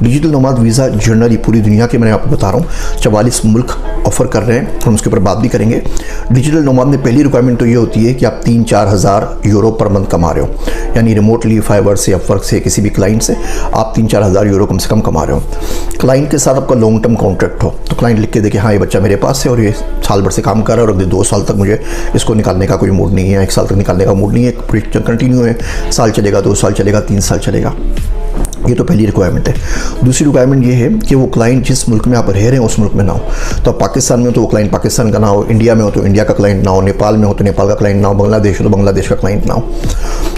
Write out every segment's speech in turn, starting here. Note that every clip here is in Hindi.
डिजिटल नोमाद वीज़ा जनरली पूरी दुनिया के मैं आपको बता रहा हूँ 44 मुल्क ऑफ़र कर रहे हैं। हम उसके ऊपर बात भी करेंगे। डिजिटल नोमाद में पहली रिक्वायरमेंट तो ये होती है कि आप 3-4 हज़ार यूरो पर मंथ कमा रहे हो, यानी रिमोटली फाइवर से, अपवर्क से, किसी भी क्लाइंट से आप 3-4 हज़ार यूरो कम से कम कमा रहे हो। क्लाइंट के साथ आपका लॉन्ग टर्म कॉन्ट्रैक्ट हो तो क्लाइंट लिख के देखे हाँ ये बच्चा मेरे पास है और ये साल भर से काम कर रहा है और अगले 2 साल तक मुझे इसको निकालने का कोई मूड नहीं है, 1 साल तक निकालने का मूड नहीं है, प्रोजेक्ट कंटिन्यू है, साल चलेगा, 2 साल चलेगा, 3 साल चलेगा। ये तो पहली रिक्वायरमेंट है। दूसरी रिक्वायरमेंट ये है कि वो क्लाइंट जिस मुल्क में आप रह रहे हैं उस मुल्क में ना हो। तो आप पाकिस्तान में हो तो वो क्लाइंट पाकिस्तान का ना हो, इंडिया में हो तो इंडिया का क्लाइंट ना हो, नेपाल में हो तो नेपाल का क्लाइंट ना हो, बांग्लादेश हो तो बांग्लादेश का क्लाइंट ना हो।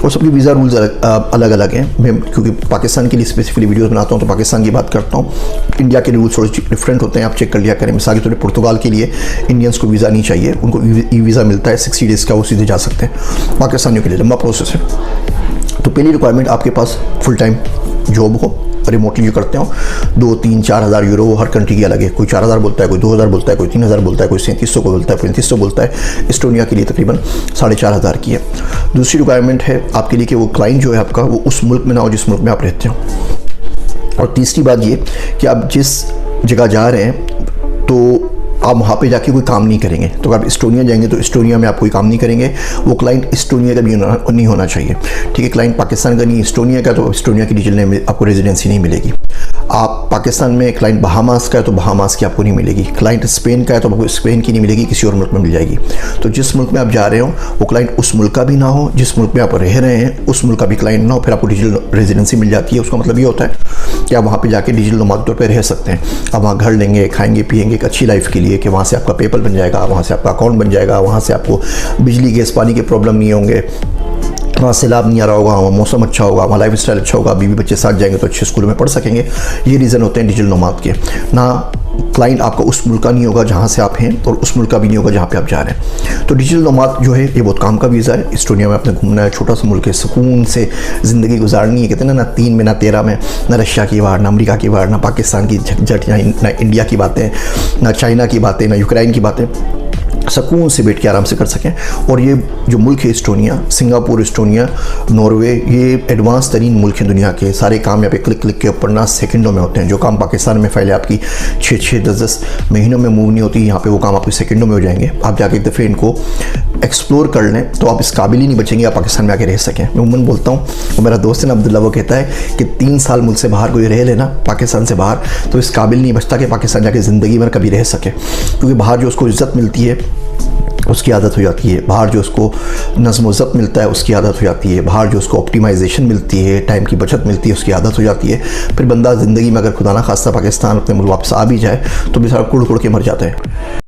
और सबके वीज़ा रूल्स अलग अलग हैं। मैं क्योंकि पाकिस्तान के लिए स्पेसिफिकली वीडियोज़ बनाता हूँ तो पाकिस्तान की बात करता हूँ। इंडिया के रूल्स थोड़े डिफरेंट होते हैं, आप चेक कर लिया करें। मिसाल के तौर पर पुर्तगाल के लिए इंडियंस को वीज़ा नहीं चाहिए, उनको ई वीज़ा मिलता है 60 डेज़ का, वो सीधे जा सकते हैं। पाकिस्तानियों के लिए लंबा प्रोसेस है। तो पहली रिक्वायरमेंट आपके पास फुल टाइम जॉब हो, रिमोटली जो करते हो। 2-3-4 हज़ार यूरो हर कंट्री की अलग है। कोई 4 हज़ार बोलता है, कोई 2 हज़ार बोलता है, कोई 3 हज़ार बोलता है, कोई 3700 को बोलता है, कोई 3500 बोलता है। एस्टोनिया के लिए तकरीबन 4,500 हज़ार की है। दूसरी रिक्वायरमेंट है आपके लिए कि वो क्लाइंट जो है आपका वो उस मुल्क में ना हो जिस मुल्क में आप रहते हो। और तीसरी बात ये कि आप जिस जगह जा रहे हैं तो आप वहाँ पे जाके कोई काम नहीं करेंगे। तो अगर आप एस्टोनिया जाएंगे तो एस्टोनिया में आप कोई काम नहीं करेंगे। वो क्लाइंट एस्टोनिया का भी नहीं होना चाहिए, ठीक है। क्लाइंट पाकिस्तान का नहीं, एस्टोनिया का, तो एस्टोनिया की डिटेल में आपको रेजिडेंसी नहीं मिलेगी। आप पाकिस्तान में क्लाइंट बहामास का है तो बहामास की आपको नहीं मिलेगी। क्लाइंट स्पेन का है तो आपको स्पेन की नहीं मिलेगी, किसी और मुल्क में मिल जाएगी। तो जिस मुल्क में आप जा रहे हो वो क्लाइंट उस मुल्क का भी ना हो, जिस मुल्क में आप रह रहे हैं उस मुल्क का भी क्लाइंट ना हो, फिर आपको डिजिटल रेजिडेंसी मिल जाती है। उसका मतलब ये होता है कि आप वहाँ पे जाके डिजिटल नोमाद तौर पे रह सकते हैं। आप वहाँ घर लेंगे, खाएंगे पिएंगे एक अच्छी लाइफ के लिए, कि वहाँ से आपका पेपल बन जाएगा, वहाँ से आपका अकाउंट बन जाएगा, वहाँ से आपको बिजली गैस पानी के प्रॉब्लम नहीं होंगे, वहाँ सैलाब नहीं आ रहा होगा, वहाँ मौसम अच्छा होगा, वहाँ लाइफ स्टाइल अच्छा होगा, बीवी बच्चे साथ जाएंगे तो अच्छे स्कूलों में पढ़ सकेंगे। ये रीज़न होते हैं डिजिटल नोमाद के। ना क्लाइंट आपका उस मुल्क का नहीं होगा जहाँ से आप हैं और उस मुल्क का भी नहीं होगा जहाँ पे आप जा रहे हैं। तो डिजिटल नोमाद जो है ये बहुत काम का वीज़ा है। एस्टोनिया में आपने घूमना है, छोटा सा मुल्क है, सुकून से ज़िंदगी गुजारनी है। कहते हैं ना 3 में ना 13 में, ना रशिया की बाहर, ना अमेरिका की बाहर, ना पाकिस्तान की झटझट, ना इंडिया की बातें, ना चाइना की बातें, ना यूक्रेन की बातें, सुकून से बैठ के आराम से कर सकें। और ये जो मुल्क है एस्टोनिया, सिंगापुर, एस्टोनिया, नॉर्वे, ये एडवांस तरीन मुल्क हैं दुनिया के। सारे काम यहाँ पे क्लिक के ऊपर ना सेकंडों में होते हैं। जो काम पाकिस्तान में फाइलें आपकी 6-6, 10-10 महीनों में मूव नहीं होती, यहाँ पे वो काम आपके सेकंडों में हो जाएंगे। आप जाके एक दफ़े इनको एक्सप्लोर कर लें तो आप इस काबिल ही नहीं बचेंगे आप पाकिस्तान में आके रह सकें। मैं उमूमन बोलता हूँ, और मेरा दोस्त है ना अब्दुल्ला, वो कहता है कि 3 साल मुल्क से बाहर कोई रह लेना, पाकिस्तान से बाहर, तो इस काबिल नहीं बचता कि पाकिस्तान जाके ज़िंदगी भर कभी रह सके। क्योंकि बाहर जो उसको इज़्ज़त मिलती है उसकी आदत हो जाती है, बाहर जो उसको नज़्म व ज़ब्त मिलता है उसकी आदत हो जाती है, बाहर जो उसको ऑप्टिमाइजेशन मिलती है, टाइम की बचत मिलती है, उसकी आदत हो जाती है। फिर बंदा ज़िंदगी में अगर खुदा ना खास्ता पाकिस्तान अपने मुल्क वापस आ भी जाए तो बेचारा कुड़ कुड़ के मर जाता है।